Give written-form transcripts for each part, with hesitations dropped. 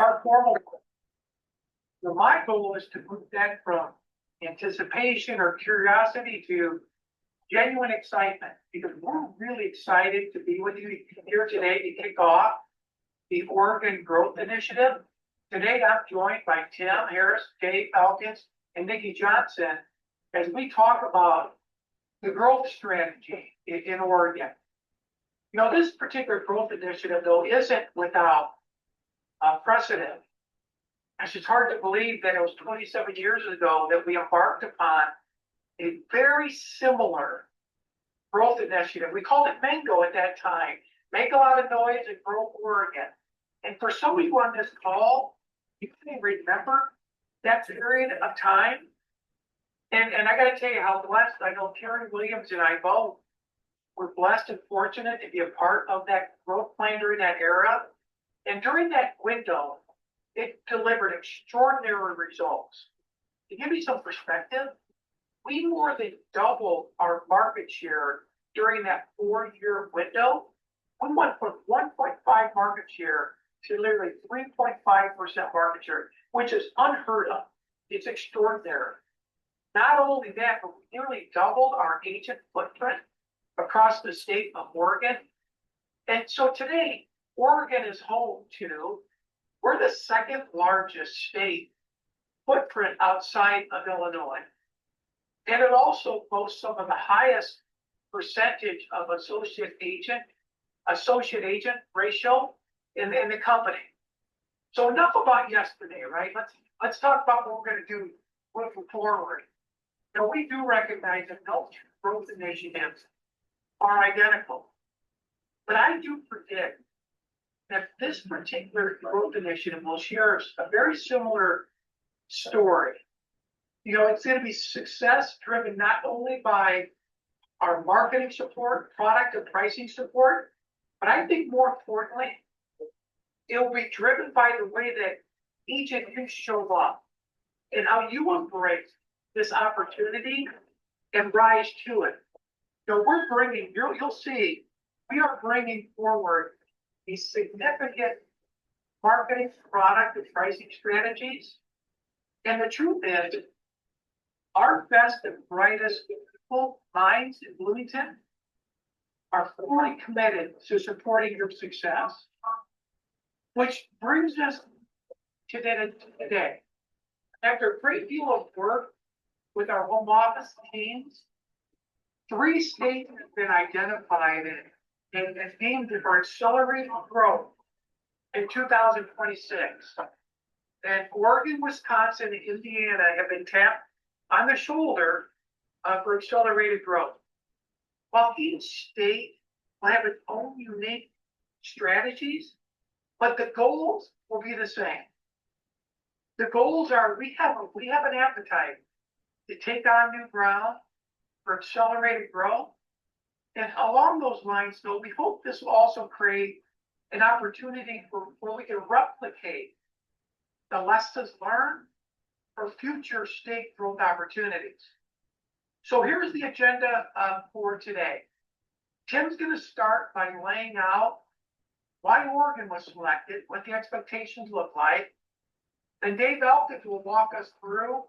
our formal. So my goal is to move that from anticipation or curiosity to genuine excitement, because we're really excited to be with you here today to kick off the Oregon Growth Initiative. Today, I'm joined by Tim Harris, Dave Elkins, and Nikki Johnson as we talk about the growth strategy in Oregon. You know, this particular growth initiative, though, isn't without precedent. It's hard to believe that it was 27 years ago that we embarked upon a very similar growth initiative. We called it Mango at that time. Make a lot of noise and grow Oregon. And for some of you on this call, you can remember that period of time. And I got to tell you how blessed, I know Terry Williams and I both were blessed and fortunate to be a part of that growth plan during that era. And during that window, it delivered extraordinary results. To give you some perspective, we more than doubled our market share during that 4-year window. We went from 1.5 market share to literally 3.5% market share, which is unheard of. It's extraordinary. Not only that, but we nearly doubled our agent footprint across the state of Oregon. And so today, Oregon is home to, we're the second largest state footprint outside of Illinois. And it also boasts some of the highest percentage of associate agent ratio in the company. So enough about yesterday, right? Let's talk about what we're going to do moving forward. Now, we do recognize that no two growth initiatives are identical, but I do predict that this particular growth initiative will share a very similar story. You know, it's going to be success driven not only by our marketing support, product and pricing support, but I think more importantly, it will be driven by the way that each of you show up and how you embrace this opportunity and rise to it. So we're bringing, you'll see, we are bringing forward these significant marketing, product, and pricing strategies. And the truth is, our best and brightest people, minds in Bloomington are fully committed to supporting your success, which brings us to today. After a great deal of work with our home office teams, 3 states have been identified and named for accelerated growth in 2026. And Oregon, Wisconsin, and Indiana have been tapped on the shoulder for accelerated growth. While each state will have its own unique strategies, but the goals will be the same. The goals are we have an appetite to take on new ground for accelerated growth. And along those lines, though, we hope this will also create an opportunity for where we can replicate the lessons learned for future state growth opportunities. So here's the agenda for today. Tim's going to start by laying out why Oregon was selected, what the expectations look like. Then Dave Elkins will walk us through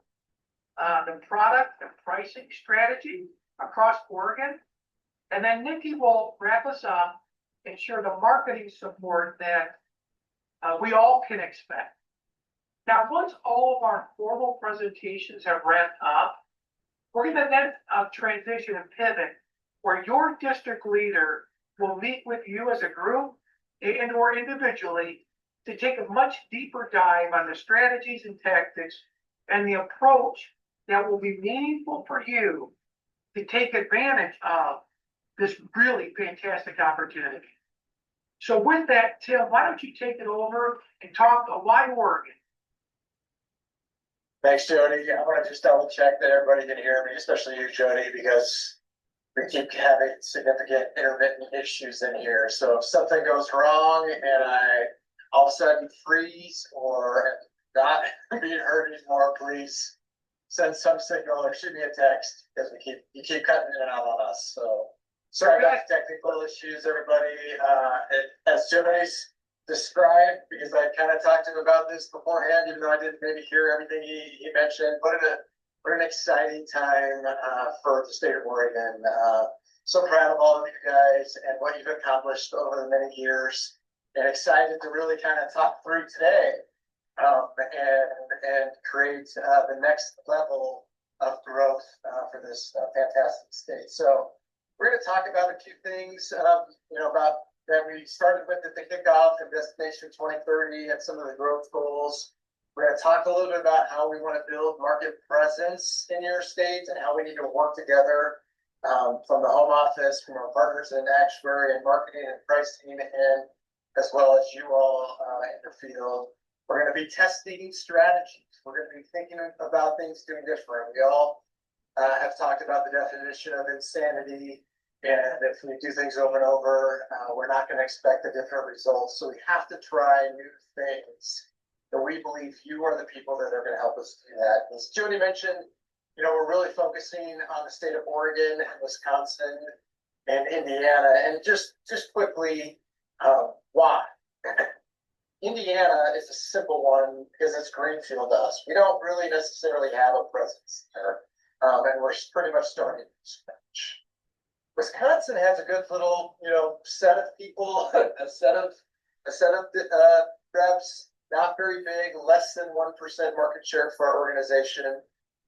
the product and pricing strategy across Oregon. And then Nikki will wrap us up and share the marketing support that we all can expect. Now, once all of our formal presentations have wrapped up, we're going to then transition and pivot where your district leader will meet with you as a group and or individually to take a much deeper dive on the strategies and tactics and the approach that will be meaningful for you to take advantage of this really fantastic opportunity. So with that, Tim, why don't you take it over and talk about why Oregon? Thanks, Jody. I want to just double check that everybody can hear me, especially you, Jody, because we keep having significant intermittent issues in here. So if something goes wrong and I all of a sudden freeze or not being heard anymore, please send some signal or shoot me a text because you keep cutting in and out on us. So sorry about the technical issues, everybody. As Jody's describe, because I kind of talked to him about this beforehand, even though I didn't maybe hear everything he mentioned. What an exciting time for the state of Oregon. So proud of all of you guys and what you've accomplished over the many years, and excited to really kind of talk through today and create the next level of growth for this fantastic state. So we're going to talk about a few things, about that we started with at the kickoff and Destination 2030 and some of the growth goals. We're going to talk a little bit about how we want to build market presence in your state and how we need to work together from the home office, from our partners in actuary and marketing and pricing, and as well as you all in the field. We're going to be testing strategies. We're going to be thinking about things doing different. We all have talked about the definition of insanity. And if we do things over and over, we're not going to expect a different result. So we have to try new things. And we believe you are the people that are going to help us do that. As Jody mentioned, we're really focusing on the state of Oregon and Wisconsin and Indiana. And just quickly, why? Indiana is a simple one because it's greenfield to us. We don't really necessarily have a presence there, and we're pretty much starting from scratch. Wisconsin has a good little, set of people, a set of reps, not very big, less than 1% market share for our organization,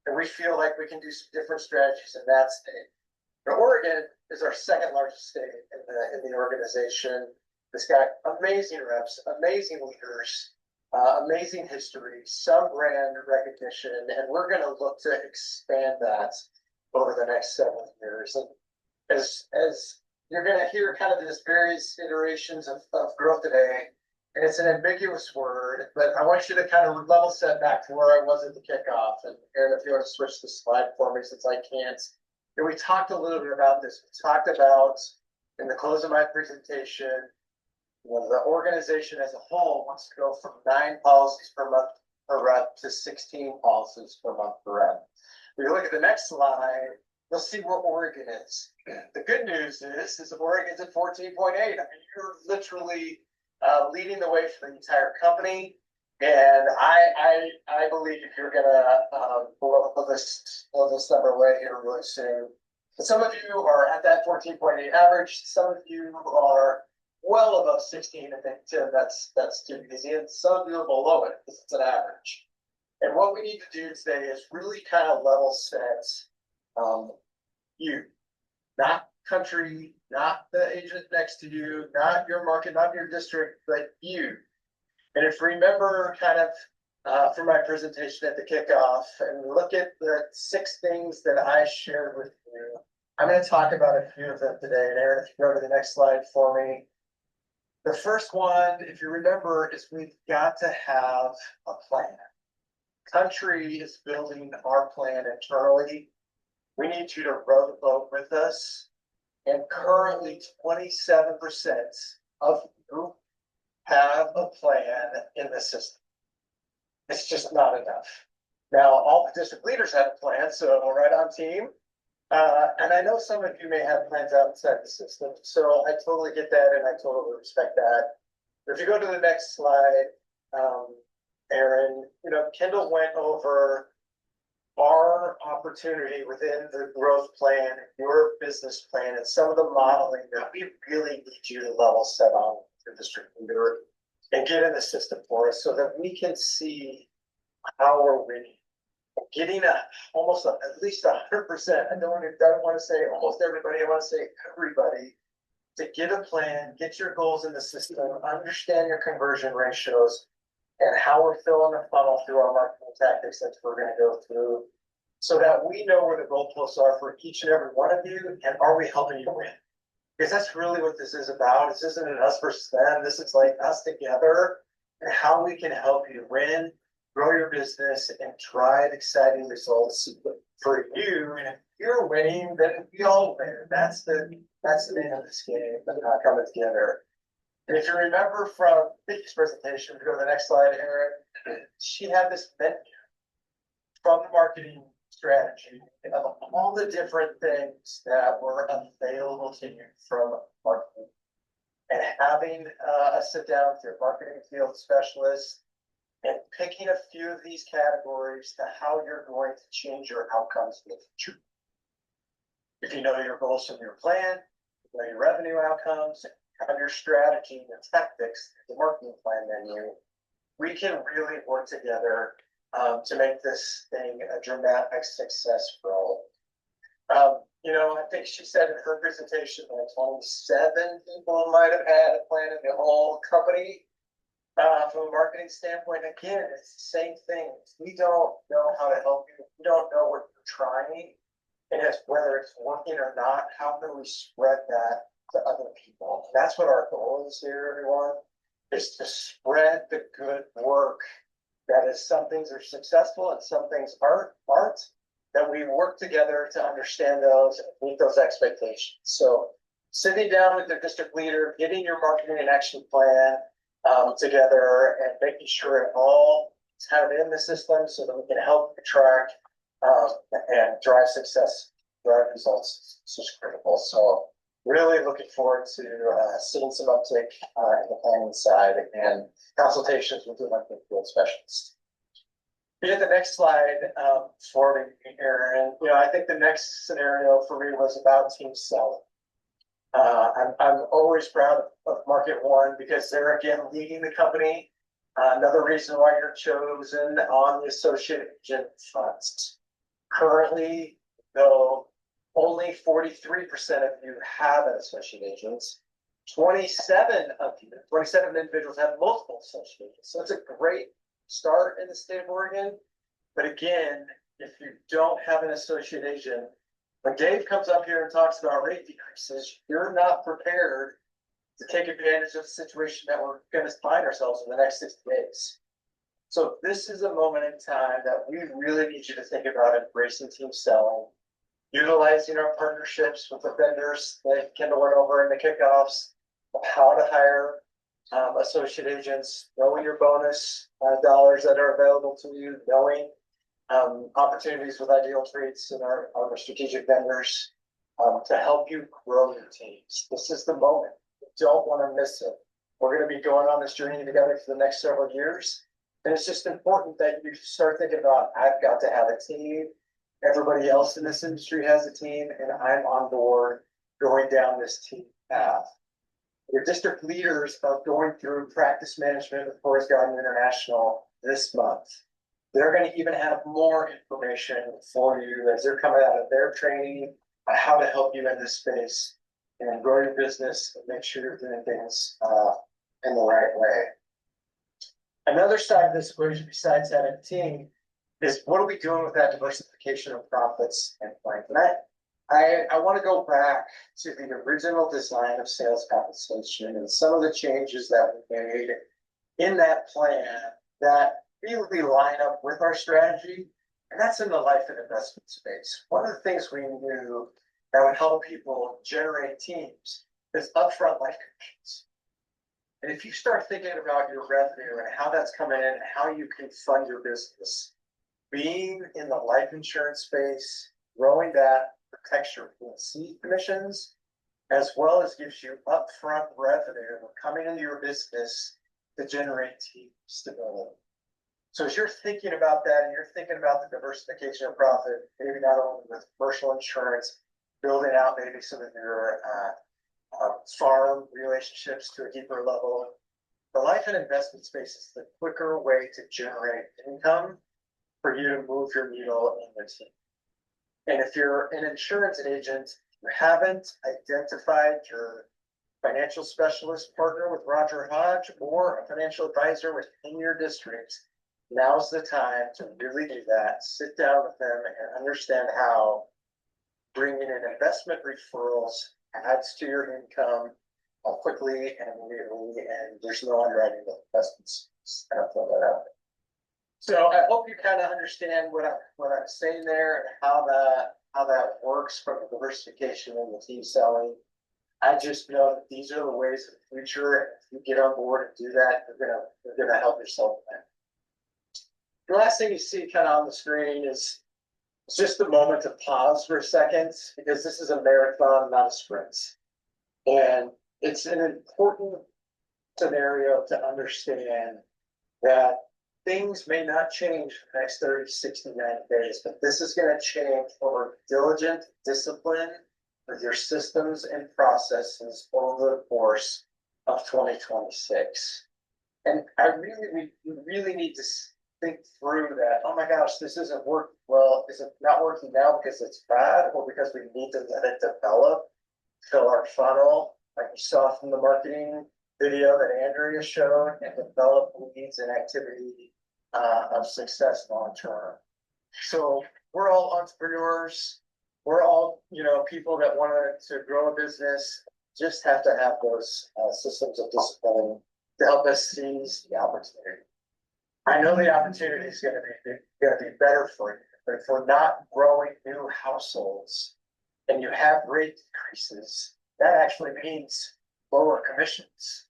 and we feel like we can do some different strategies in that state. Now, Oregon is our second largest state in the organization. It's got amazing reps, amazing leaders, amazing history, some brand recognition, and we're going to look to expand that over the next several years. And as you're going to hear kind of these various iterations of growth today, and it's an ambiguous word, but I want you to kind of level set back to where I was at the kickoff. And Aaron, if you want to switch the slide for me, since I can't. And we talked a little bit about this. We talked about, in the close of my presentation, the organization as a whole wants to go from 9 policies per month per rep to 16 policies per month per rep. When you look at the next slide, you'll see where Oregon is. The good news is that Oregon's at 14.8. I mean, you're literally leading the way for the entire company. And I believe you're gonna blow this number away here really soon. But some of you are at that 14.8 average. Some of you are well above 16. I think, Tim, that's too easy. And some of you are below it because it's an average. And what we need to do today is really kind of level set you, not country, not the agent next to you, not your market, not your district, but you. And if you remember kind of from my presentation at the kickoff and look at the 6 things that I shared with you, I'm going to talk about a few of them today. And Aaron, if you go to the next slide for me. The first one, if you remember, is we've got to have a plan. Country is building our plan internally. We need you to row the boat with us. And currently 27% of you have a plan in the system. It's just not enough. Now, all the district leaders have a plan, so we're right on team. And I know some of you may have plans outside the system, so I totally get that and I totally respect that. But if you go to the next slide, Aaron, Kendall went over our opportunity within the growth plan, your business plan, and some of the modeling that we really need you to level set on your district leader and get in the system for us so that we can see how we're winning. Getting almost at least 100%. I don't want to say almost everybody. I want to say everybody to get a plan, get your goals in the system, understand your conversion ratios, and how we're filling the funnel through our marketing tactics that we're going to go through, so that we know where the goalposts are for each and every one of you, and are we helping you win? Because that's really what this is about. This isn't an us versus them. This is like us together and how we can help you win, grow your business, and drive exciting results for you. And if you're winning, then we all win. That's the name of this game, coming together. And if you remember from Vicky's presentation, go to the next slide, Aaron, she had this menu from the marketing strategy of all the different things that were available to you from marketing. and having a sit down with your marketing field specialist and picking a few of these categories to how you're going to change your outcomes in the future. If you know your goals from your plan, you know your revenue outcomes, have your strategy and tactics, the marketing plan menu, we can really work together to make this thing a dramatic success for all. I think she said in her presentation that 27 people might have had a plan in the whole company. From a marketing standpoint, again, it's the same thing. We don't know how to help you. We don't know what you're trying. And whether it's working or not, how can we spread that to other people? That's what our goal is here, everyone, is to spread the good work. That is, some things are successful and some things aren't, that we work together to understand those and meet those expectations. So sitting down with the district leader, getting your marketing and action plan together and making sure it all is kind of in the system so that we can help track and drive success, drive results is just critical. So really looking forward to seeing some uptick in the planning side and consultations with the marketing field specialists. Get the next slide for me here. And, I think the next scenario for me was about team selling. I'm always proud of Market One because they're again leading the company. Another reason why you're chosen on the associate agent front. Currently, though, only 43% of you have an associate agent. 27 individuals have multiple associate agents. So it's a great start in the state of Oregon. But again, if you don't have an associate agent, when Dave comes up here and talks about rate decreases, you're not prepared to take advantage of the situation that we're going to find ourselves in the next 60 days. So this is a moment in time that we really need you to think about embracing team selling, utilizing our partnerships with the vendors that Kendall went over in the kickoffs of how to hire associate agents, knowing your bonus dollars that are available to you, knowing opportunities with Ideal Treats and our strategic vendors to help you grow your teams. This is the moment. You don't want to miss it. We're going to be going on this journey together for the next several years. And it's just important that you start thinking about, I've got to have a team. Everybody else in this industry has a team, and I'm on board going down this team path. Your district leaders are going through practice management with Forest Garden International this month. They're going to even have more information for you as they're coming out of their training on how to help you in this space and grow your business and make sure you're doing things in the right way. Another side of this equation, besides having a team, is what are we doing with that diversification of profits and planning? And I want to go back to the original design of sales compensation and some of the changes that we made in that plan that really line up with our strategy, and that's in the life and investment space. One of the things we knew that would help people generate teams is upfront life commissions. And if you start thinking about your revenue and how that's coming in and how you can fund your business, being in the life insurance space, growing that protects your P&C commissions, as well as gives you upfront revenue coming into your business to generate team stability. So as you're thinking about that and you're thinking about the diversification of profit, maybe not only with commercial insurance, building out maybe some of your farm relationships to a deeper level, the life and investment space is the quicker way to generate income for you to move your needle in your team. And if you're an insurance agent, you haven't identified your financial specialist partner with Roger Hodge or a financial advisor within your district, now's the time to really do that. Sit down with them and understand how bringing in investment referrals adds to your income quickly and immediately, and there's no underwriting the investments. Kind of throw that out. So I hope you kind of understand what I'm saying there and how that works from the diversification and the team selling. I just know that these are the ways of the future. And if you get on board and do that, you're gonna help yourself win. The last thing you see kind of on the screen is it's just a moment to pause for a second, because this is a marathon, not a sprint. And it's an important scenario to understand that things may not change for the next 30, 60, 90 days, but this is going to change over diligent discipline with your systems and processes over the course of 2026. And we really need to think through that. Oh my gosh, this isn't working. Well, is it not working now because it's bad or because we need to let it develop, fill our funnel, like you saw from the marketing video that Andrea showed, and develop leads and activity of success long term. So we're all entrepreneurs. We're all, people that want to grow a business. Just have to have those systems of discipline to help us seize the opportunity. I know the opportunity is going to be better for you, but if we're not growing new households and you have rate decreases, that actually means lower commissions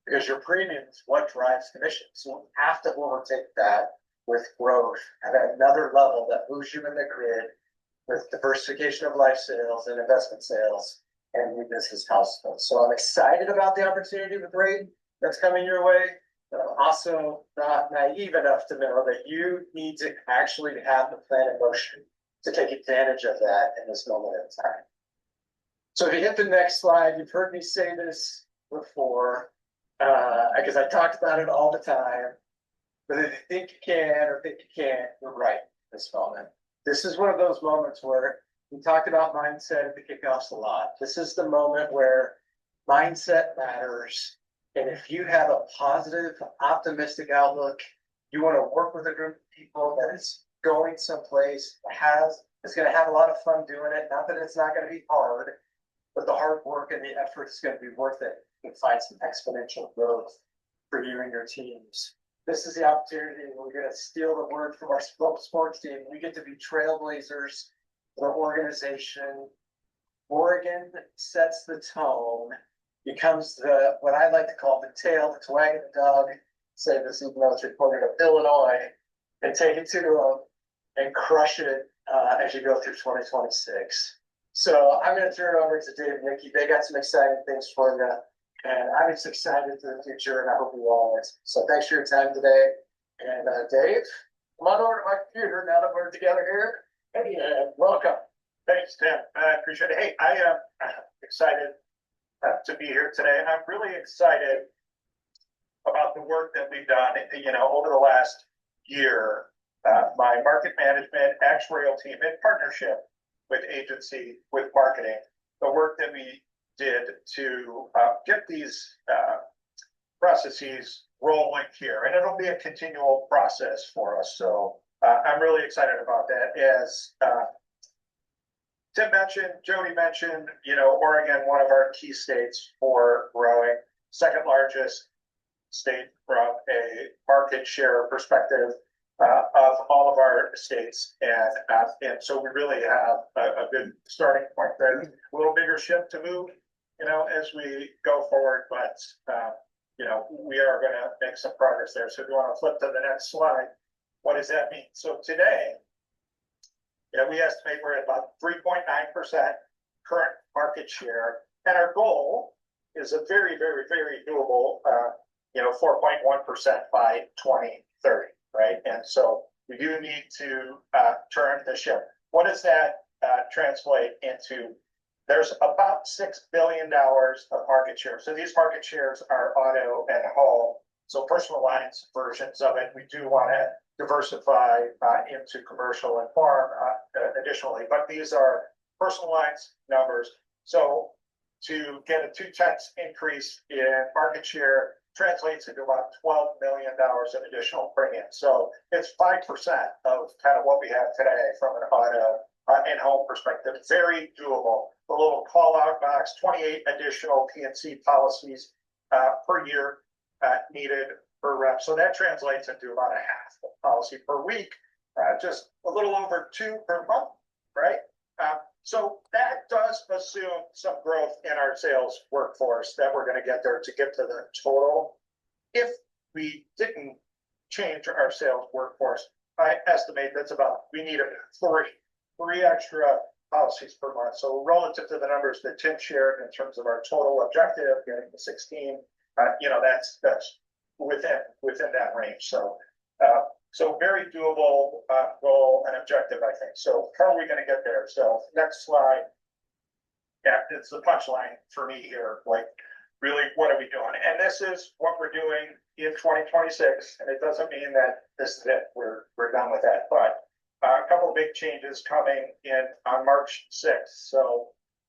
because your premium is what drives commissions. So we have to overtake that with growth at another level that moves you in the grid with diversification of life sales and investment sales and new business households. So I'm excited about the opportunity with rate that's coming your way. But I'm also not naive enough to know that you need to actually have the plan in motion to take advantage of that in this moment in time. So if you hit the next slide, you've heard me say this before, because I talked about it all the time. But if you think you can or think you can't, you're right in this moment. This is one of those moments where we talked about mindset at the kickoffs a lot. This is the moment where mindset matters. And if you have a positive, optimistic outlook, you want to work with a group of people that is going someplace, is going to have a lot of fun doing it. Not that it's not going to be hard, but the hard work and the effort is going to be worth it. You can find some exponential growth for you and your teams. This is the opportunity. We're going to steal the word from our sports team. We get to be trailblazers for the organization. Oregon sets the tone, becomes what I like to call the tail that's wagging the dog. Say this even though it's reported of Illinois, and take it to them and crush it as you go through 2026. So I'm going to turn it over to Dave and Nikki. They got some exciting things for you. And I'm just excited for the future, and I hope you all are. So thanks for your time today. And Dave, come on over to my computer now that we're together here. Hey, welcome. Thanks, Tim. I appreciate it. Hey, I am excited to be here today. And I'm really excited about the work that we've done, over the last year. My market management actuarial team in partnership with agency, with marketing, the work that we did to get these processes rolling here. And it'll be a continual process for us. So I'm really excited about that. As Tim mentioned, Jody mentioned, Oregon, one of our key states for growing, second largest state from a market share perspective of all of our states. And so we really have a good starting point there. A little bigger ship to move, as we go forward, but, we are going to make some progress there. So if you want to flip to the next slide, what does that mean? So today, we estimate we're at about 3.9% current market share. And our goal is a very, very, very doable, 4.1% by 2030, right? And so we do need to turn the ship. What does that translate into? There's about $6 billion of market share. So these market shares are auto and home. So personal lines versions of it. We do want to diversify into commercial and farm additionally, but these are personal lines numbers. So to get a 0.2 increase in market share translates into about $12 million of additional premium. So it's 5% of kind of what we have today from an auto and home perspective. Very doable. The little call out box, 28 additional P&C policies per year needed per rep. So that translates into about a half policy per week, just a little over 2 per month, right? So that does assume some growth in our sales workforce that we're going to get there to get to the total. If we didn't change our sales workforce, I estimate we need three extra policies per month. So relative to the numbers that Tim shared in terms of our total objective, getting to 16, that's within that range. So very doable goal and objective, I think. So how are we going to get there? So next slide. Yeah, it's the punchline for me here. Like, really, what are we doing? And this is what we're doing in 2026. And it doesn't mean that this is it. We're done with that. But a couple of big changes coming in on March 6th. So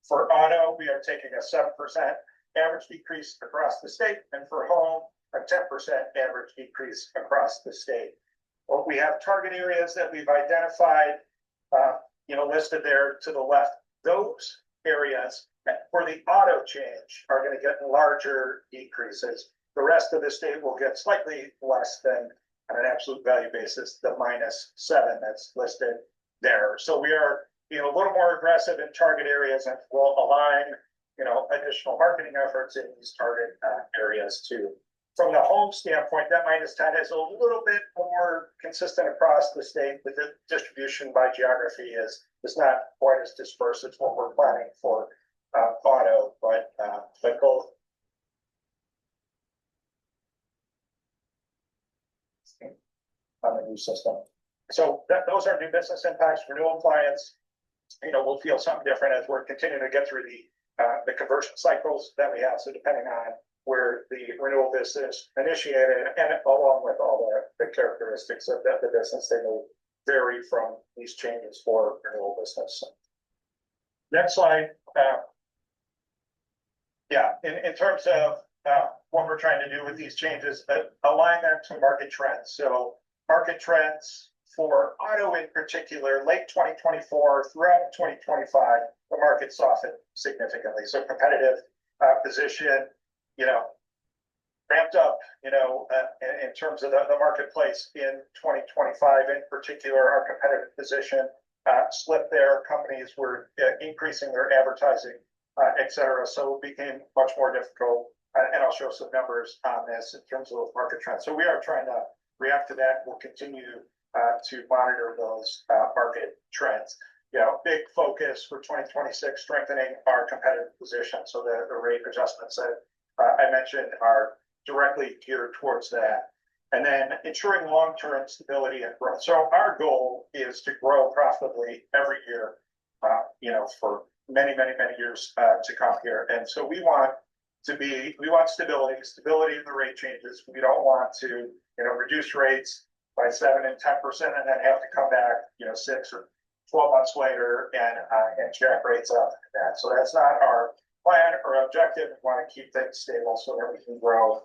for auto, we are taking a 7% average decrease across the state, and for home, a 10% average decrease across the state. Well, we have target areas that we've identified, listed there to the left. Those areas for the auto change are going to get larger decreases. The rest of the state will get slightly less than, on an absolute value basis, the -7 that's listed there. So we are a little more aggressive in target areas, and we'll align additional marketing efforts in these target areas too. From the home standpoint, that -10 is a little bit more consistent across the state, but the distribution by geography is not quite as dispersed as what we're planning for auto, but both. On the new system. So those are new business impacts. Renewal clients, we'll feel something different as we're continuing to get through the conversion cycles that we have. So depending on where the renewal business initiated, and along with all the characteristics of the business, they will vary from these changes for renewal business. Next slide. In terms of what we're trying to do with these changes, align them to market trends. So market trends for auto in particular, late 2024 throughout 2025, the market softened significantly. So competitive position, ramped up, in terms of the marketplace in 2025 in particular. Our competitive position slipped there. Companies were increasing their advertising, et cetera. So it became much more difficult. And I'll show some numbers on this in terms of those market trends. So we are trying to react to that. We'll continue to monitor those market trends. Big focus for 2026, strengthening our competitive position. So the rate adjustments that I mentioned are directly geared towards that. And then ensuring long-term stability and growth. So our goal is to grow profitably every year, for many, many, many years to come here. And so we want stability in the rate changes. We don't want to, reduce rates by 7 and 10% and then have to come back, 6 or 12 months later and jack rates up. So that's not our plan or objective. We want to keep things stable so that we can grow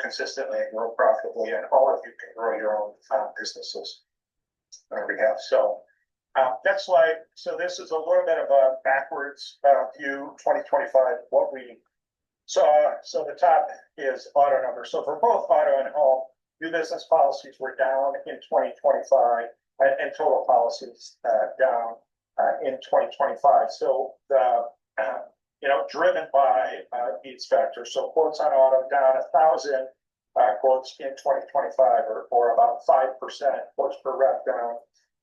consistently and grow profitably, and all of you can grow your own businesses on behalf. So next slide. So this is a little bit of a backwards view, 2025, what we saw. So the top is auto numbers. So for both auto and home, new business policies were down in 2025, and total policies down in 2025 So the driven by needs factors. So quotes on auto down 1,000 quotes in 2025, or about 5%. Quotes per rep down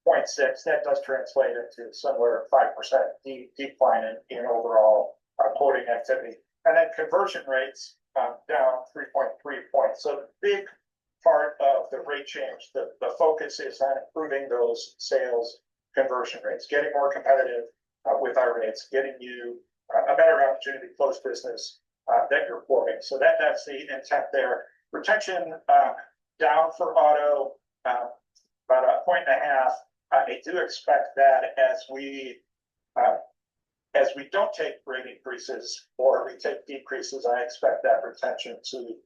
0.6. That does translate into somewhere 5% decline in overall quoting activity. And then conversion rates down 3.3 points. So the big part of the rate change, the focus is on improving those sales conversion rates, getting more competitive with our rates, getting you a better opportunity to close business that you're quoting. So that's the intent there. Retention down for auto about 1.5 points. I do expect that as we don't take rate increases or we take decreases, I expect that retention to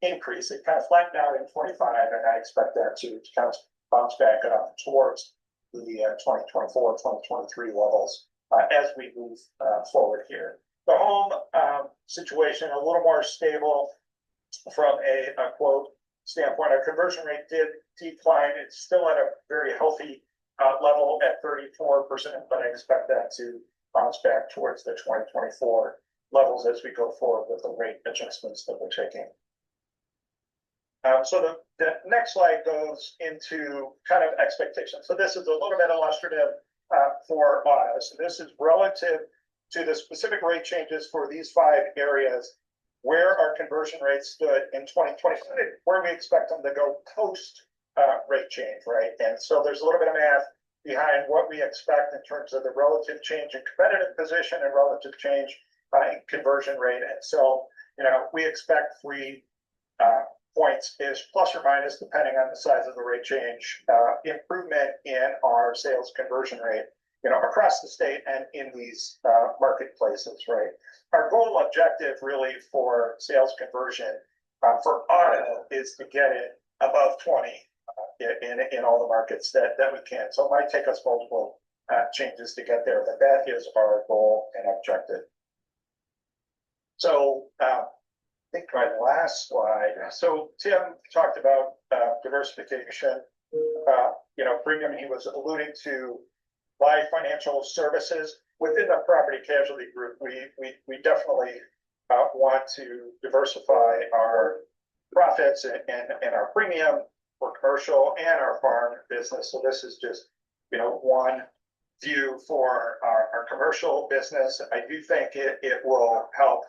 increase. It kind of flattened out in 25, and I expect that to kind of bounce back up towards the 2024, 2023 levels as we move forward here. The home situation a little more stable from a quote standpoint. Our conversion rate did decline. It's still at a very healthy level at 34%, but I expect that to bounce back towards the 2024 levels as we go forward with the rate adjustments that we're taking. So the next slide goes into kind of expectations. So this is a little bit illustrative for auto. So this is relative to the specific rate changes for these 5 areas, where our conversion rates stood in 2020, where we expect them to go post rate change, right? And so there's a little bit of math behind what we expect in terms of the relative change in competitive position and relative change in conversion rate. And so, we expect 3 points is plus or minus, depending on the size of the rate change, improvement in our sales conversion rate, across the state and in these marketplaces, right? Our goal objective really for sales conversion for auto is to get it above 20 in all the markets that we can. So it might take us multiple changes to get there, but that is our goal and objective. So I think my last slide. So Tim talked about diversification. Premium, he was alluding to by financial services within the property casualty group. We definitely want to diversify our profits and our premium for commercial and our farm business. So this is just one view for our commercial business. I do think it will help.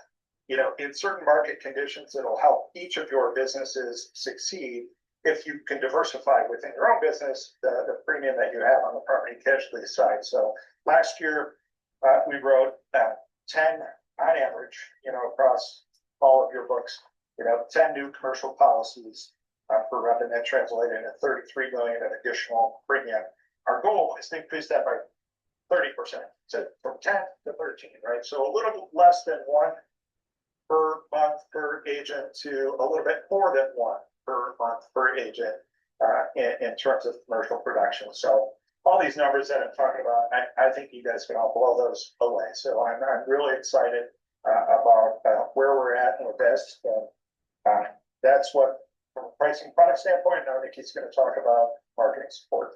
In certain market conditions, it'll help each of your businesses succeed if you can diversify within your own business the premium that you have on the property casualty side. So last year, we wrote 10 on average, across all of your books, 10 new commercial policies for revenue that translated into 33 million of additional premium. Our goal is to increase that by 30%, so from 10 to 13, right? So a little less than 1 per month per agent to a little bit more than 1 per month per agent in terms of commercial production. So all these numbers that I'm talking about, I think you guys can all blow those away. So I'm really excited about where we're at with this. And that's what, from a pricing product standpoint, now Nikki's going to talk about marketing support.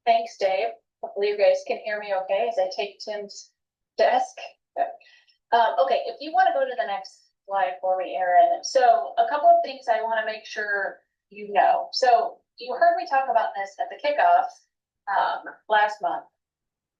Thanks, Dave. Hopefully you guys can hear me okay as I take Tim's desk. Okay, if you want to go to the next slide for me, Erin. So a couple of things I want to make sure you know. So you heard me talk about this at the kickoffs last month,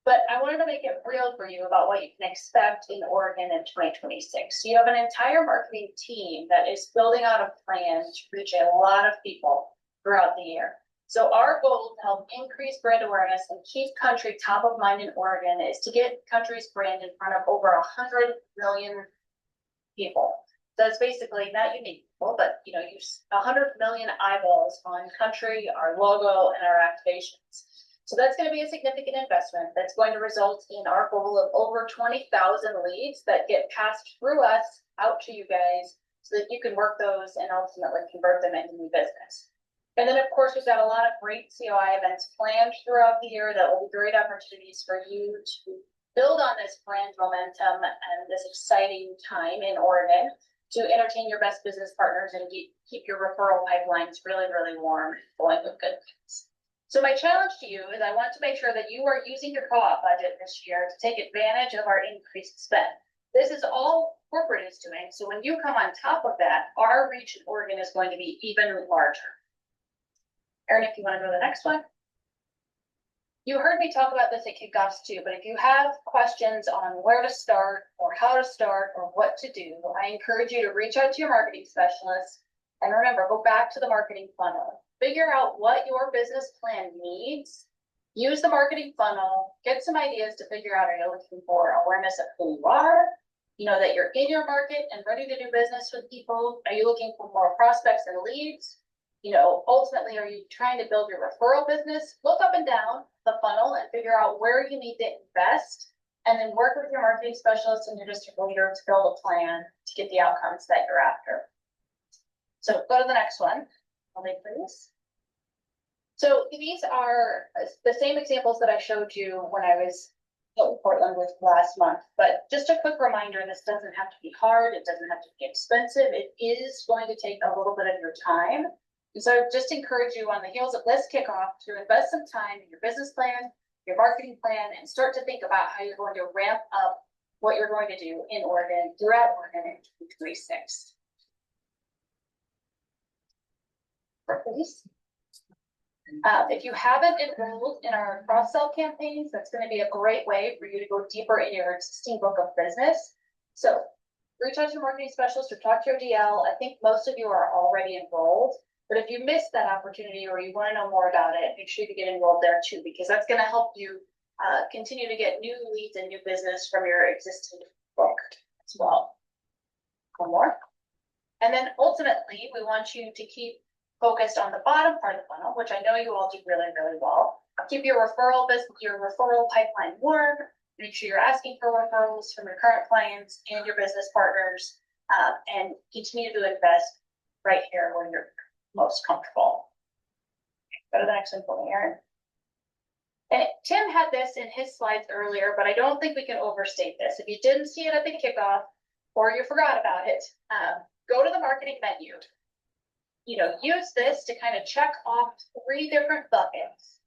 but I wanted to make it real for you about what you can expect in Oregon in 2026. You have an entire marketing team that is building out a plan to reach a lot of people throughout the year. So our goal to help increase brand awareness and keep country top of mind in Oregon is to get country's brand in front of over 100 million people. So it's basically not unique people, but use 100 million eyeballs on country, our logo, and our activations. So that's going to be a significant investment that's going to result in our goal of over 20,000 leads that get passed through us out to you guys so that you can work those and ultimately convert them into new business. And then, of course, we've got a lot of great COI events planned throughout the year that will be great opportunities for you to build on this brand momentum and this exciting time in Oregon to entertain your best business partners and keep your referral pipelines really, really warm, going with good things. So my challenge to you is I want to make sure that you are using your co-op budget this year to take advantage of our increased spend. This is all corporate is doing. So when you come on top of that, our reach in Oregon is going to be even larger. Erin, if you want to go to the next one. You heard me talk about this at kickoffs too, but if you have questions on where to start or how to start or what to do, I encourage you to reach out to your marketing specialist. And remember, go back to the marketing funnel. Figure out what your business plan needs. Use the marketing funnel. Get some ideas to figure out, are you looking for awareness of who you are? That you're in your market and ready to do business with people? Are you looking for more prospects and leads? Ultimately, are you trying to build your referral business? Look up and down the funnel and figure out where you need to invest, and then work with your marketing specialist and your district leader to build a plan to get the outcomes that you're after. So go to the next one, please. So these are the same examples that I showed you when I was in Portland with last month, but just a quick reminder, this doesn't have to be hard. It doesn't have to be expensive. It is going to take a little bit of your time. And so I just encourage you on the heels of this kickoff to invest some time in your business plan, your marketing plan, and start to think about how you're going to ramp up what you're going to do in Oregon, throughout Oregon in 2026. Please. If you haven't enrolled in our cross-sell campaigns, that's gonna be a great way for you to go deeper in your existing book of business. So reach out to your marketing specialist or talk to your DL. I think most of you are already enrolled. But if you missed that opportunity or you want to know more about it, make sure you get enrolled there too, because that's going to help you continue to get new leads and new business from your existing book as well. One more. And then ultimately, we want you to keep focused on the bottom part of the funnel, which I know you all do really, really well. Keep your referral business, your referral pipeline warm. Make sure you're asking for referrals from your current clients and your business partners, and continue to invest right here where you're most comfortable. Go to the next one for me, Erin. And Tim had this in his slides earlier, but I don't think we can overstate this. If you didn't see it at the kickoff or you forgot about it, go to the marketing menu. You know, use this to kind of check off 3 different buckets.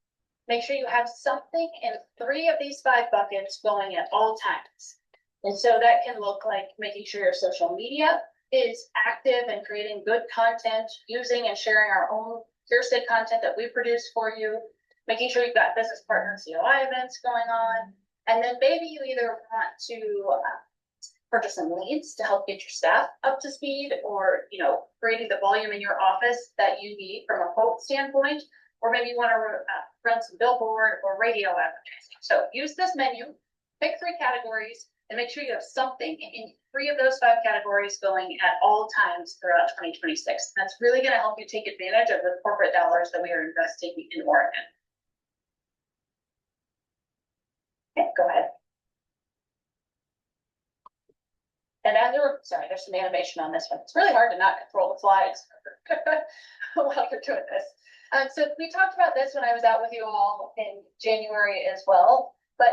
Make sure you have something in 3 of these 5 buckets going at all times. And so that can look like making sure your social media is active and creating good content, using and sharing our own Kirstead content that we produce for you, making sure you've got business partner COI events going on. And then maybe you either want to purchase some leads to help get your staff up to speed, or, you know, creating the volume in your office that you need from a quote standpoint, or maybe you want to run some billboard or radio advertising. So use this menu, pick 3 categories, and make sure you have something in 3 of those 5 categories going at all times throughout 2026. That's really going to help you take advantage of the corporate dollars that we are investing in Oregon. Okay, go ahead. And as sorry, there's some animation on this one. It's really hard to not control the slides while you're doing this. So we talked about this when I was out with you all in January as well, but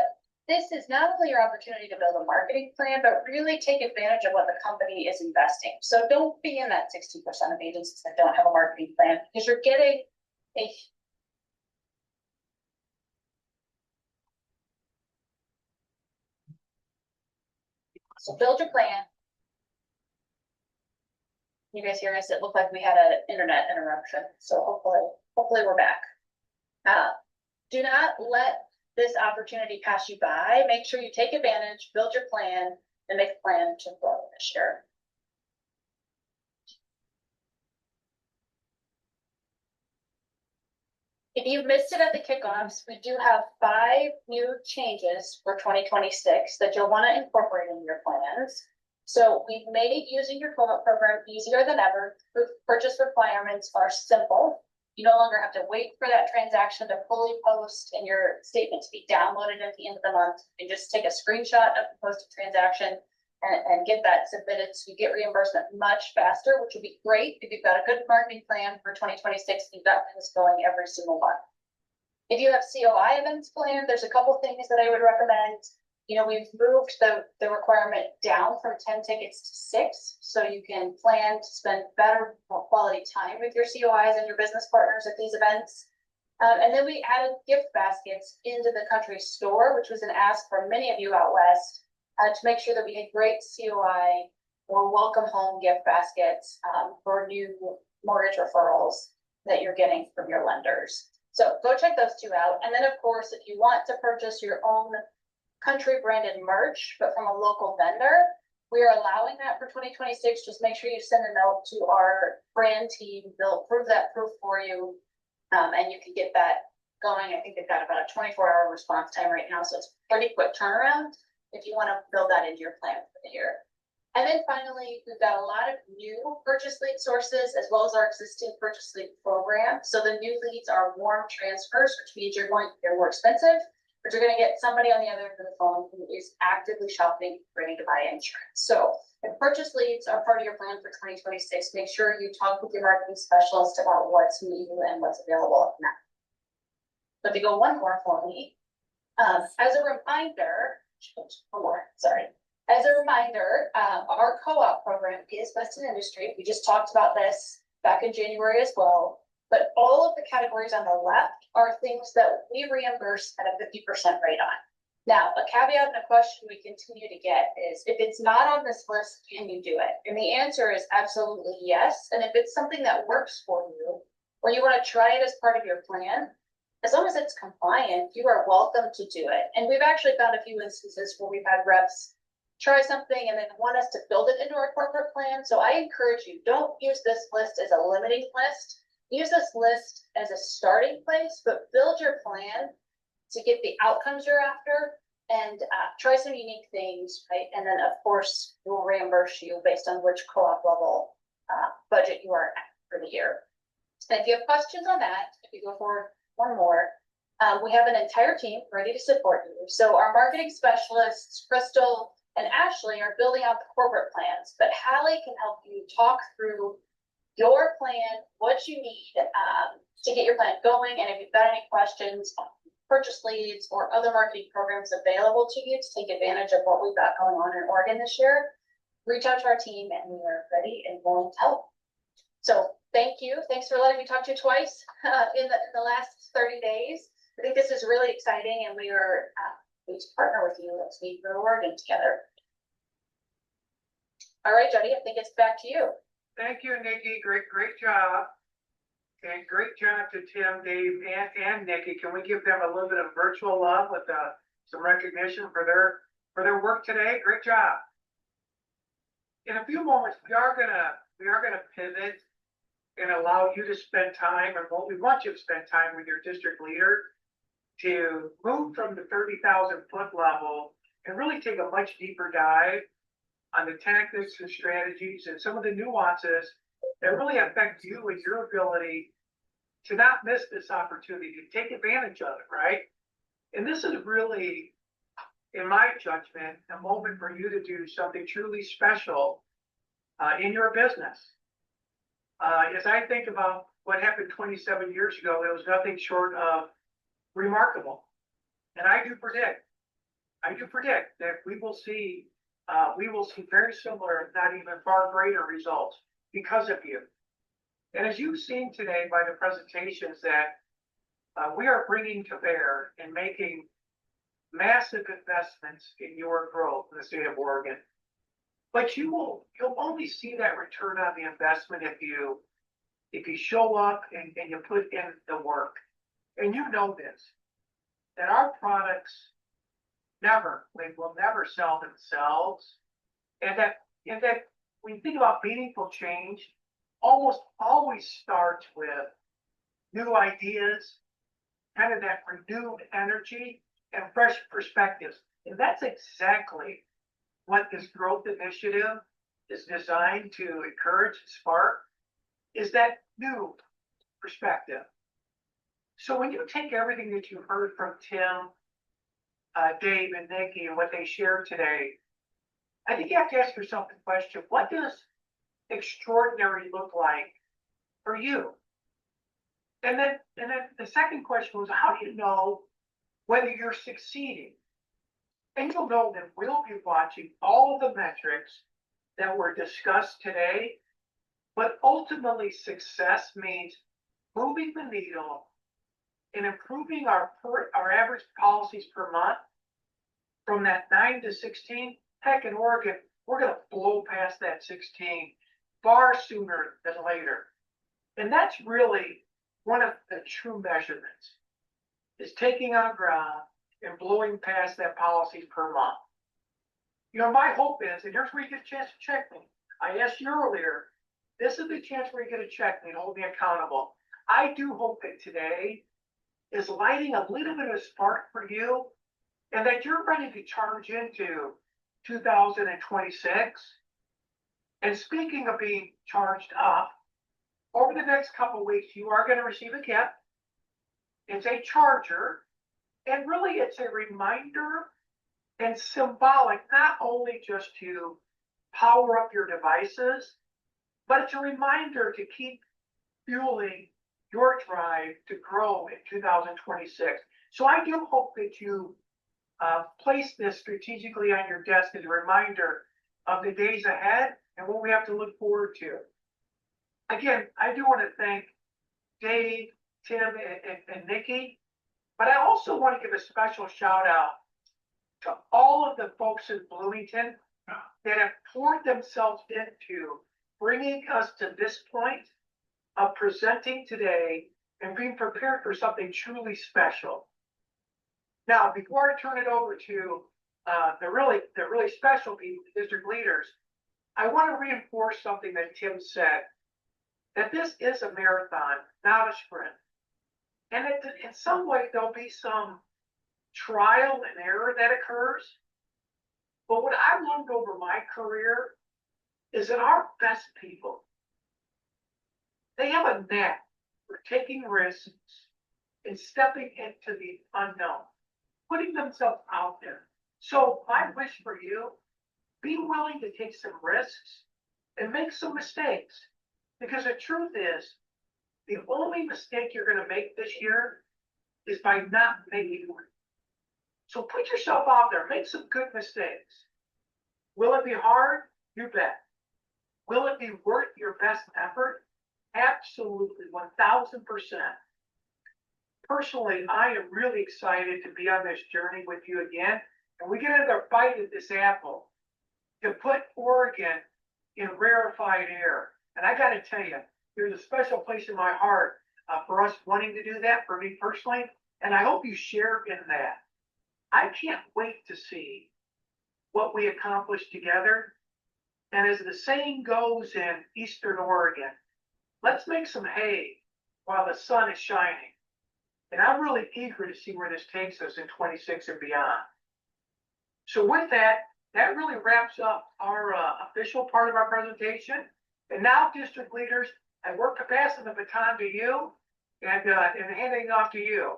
this is not only your opportunity to build a marketing plan, but really take advantage of what the company is investing. So don't be in that 60% of agencies that don't have a marketing plan, because you're getting a so build your plan. You guys hear us? It looked like we had an internet interruption, so hopefully we're back. Do not let this opportunity pass you by. Make sure you take advantage, build your plan, and make a plan to grow this year. If you missed it at the kickoffs, we do have 5 new changes for 2026 that you'll want to incorporate in your plans. So we've made using your co-op program easier than ever. Purchase requirements are simple. You no longer have to wait for that transaction to fully post and your statement to be downloaded at the end of the month. You can just take a screenshot of the posted transaction and get that submitted, so you get reimbursement much faster, which would be great if you've got a good marketing plan for 2026 and you've got things going every single month. If you have COI events planned, there's a couple things that I would recommend. You know, we've moved the requirement down from 10 tickets to 6, so you can plan to spend better quality time with your COIs and your business partners at these events. And then we added gift baskets into the country store, which was an ask from many of you out west, to make sure that we had great COI or welcome home gift baskets for new mortgage referrals that you're getting from your lenders. So go check those 2 out. And then, of course, if you want to purchase your own country branded merch, but from a local vendor, we are allowing that for 2026. Just make sure you send a note to our brand team. They'll approve that proof for you, and you can get that going. I think they've got about a 24-hour response time right now, so it's a pretty quick turnaround if you want to build that into your plan for the year. And then finally, we've got a lot of new purchase lead sources as well as our existing purchase lead program. So the new leads are warm transfers, which means they're more expensive, but you're going to get somebody on the other end of the phone who is actively shopping, ready to buy insurance. So if purchase leads are part of your plan for 2026, make sure you talk with your marketing specialist about what's new and what's available now. So if you go one more for me, as a reminder, As a reminder, our co-op program is best in industry. We just talked about this back in January as well. But all of the categories on the left are things that we reimburse at a 50% rate on. Now, a caveat and a question we continue to get is, if it's not on this list, can you do it? And the answer is absolutely yes. And if it's something that works for you, or you want to try it as part of your plan, as long as it's compliant, you are welcome to do it. And we've actually found a few instances where we've had reps try something and then want us to build it into our corporate plan. So I encourage you, don't use this list as a limiting list. Use this list as a starting place, but build your plan to get the outcomes you're after and try some unique things, right? And then of course, we'll reimburse you based on which co-op level budget you are at for the year. And if you have questions on that, if you go forward one more, we have an entire team ready to support you. So our marketing specialists, Crystal and Ashley, are building out the corporate plans, but Hallie can help you talk through your plan, what you need to get your plan going. And if you've got any questions on purchase leads or other marketing programs available to you to take advantage of what we've got going on in Oregon this year, reach out to our team and we are ready and willing to help. So thank you. Thanks for letting me talk to you twice in the last 30 days. I think this is really exciting and we are pleased to partner with you as we grow Oregon together. All right, Jody, I think it's back to you. Thank you, Nikki. Great job. And great job to Tim, Dave, and Nikki. Can we give them a little bit of virtual love with some recognition for their work today? Great job. In a few moments, we are gonna pivot and allow you to spend time, and what we want you to spend time with your district leader to move from the 30,000 foot level and really take a much deeper dive on the tactics and strategies and some of the nuances that really affect you and your ability to not miss this opportunity, to take advantage of it, right? And this is really, in my judgment, a moment for you to do something truly special in your business. As I think about what happened 27 years ago, it was nothing short of remarkable. And I do predict that we will see very similar, if not even far greater results because of you. And as you've seen today by the presentations that we are bringing to bear and making massive investments in your growth in the state of Oregon. But you'll only see that return on the investment if you show up and you put in the work. And you know this, that our products will never sell themselves. And that when you think about meaningful change, almost always starts with new ideas, kind of that renewed energy and fresh perspectives. And that's exactly what this growth initiative is designed to encourage and spark, is that new perspective. So when you take everything that you heard from Tim, Dave, and Nikki and what they shared today, I think you have to ask yourself the question, what does extraordinary look like for you? And then the second question was, how do you know whether you're succeeding? And you'll know that we'll be watching all of the metrics that were discussed today, but ultimately success means moving the needle and improving our average policies per month from that 9 to 16. Heck, in Oregon, we're going to blow past that 16 far sooner than later. And that's really one of the true measurements, is taking on ground and blowing past that policies per month. You know, my hope is, and here's where you get a chance to check me. I asked you earlier, this is the chance where you get to check me and hold me accountable. I do hope that today is lighting a little bit of a spark for you and that you're ready to charge into 2026. And speaking of being charged up, over the next couple of weeks, you are going to receive a gift. It's a charger, and really it's a reminder and symbolic, not only just to power up your devices, but it's a reminder to keep fueling your drive to grow in 2026. So I do hope that you place this strategically on your desk as a reminder of the days ahead and what we have to look forward to. Again, I do want to thank Dave, Tim, and Nikki, but I also want to give a special shout out to all of the folks in Bloomington that have poured themselves into bringing us to this point of presenting today and being prepared for something truly special. Now, before I turn it over to the really special people, the district leaders, I want to reinforce something that Tim said, that this is a marathon, not a sprint. And in some way, there'll be some trial and error that occurs. But what I've learned over my career is that our best people, they have a knack for taking risks and stepping into the unknown, putting themselves out there. So my wish for you, be willing to take some risks and make some mistakes. Because the truth is, the only mistake you're going to make this year is by not making one. So put yourself out there, make some good mistakes. Will it be hard? You bet. Will it be worth your best effort? Absolutely, 1000%. Personally, I am really excited to be on this journey with you again. And we get another bite at this apple to put Oregon in rarefied air. And I got to tell you, there's a special place in my heart for us wanting to do that, for me personally. And I hope you share in that. I can't wait to see what we accomplish together. And as the saying goes in Eastern Oregon, let's make some hay while the sun is shining. And I'm really eager to see where this takes us in 26 and beyond. So with that, that really wraps up our official part of our presentation. And now, district leaders, we're passing the baton to you and handing it off to you.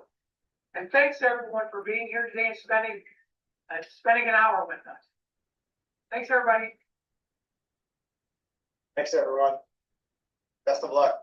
And thanks everyone for being here today and spending an hour with us. Thanks everybody. Thanks, everyone. Best of luck.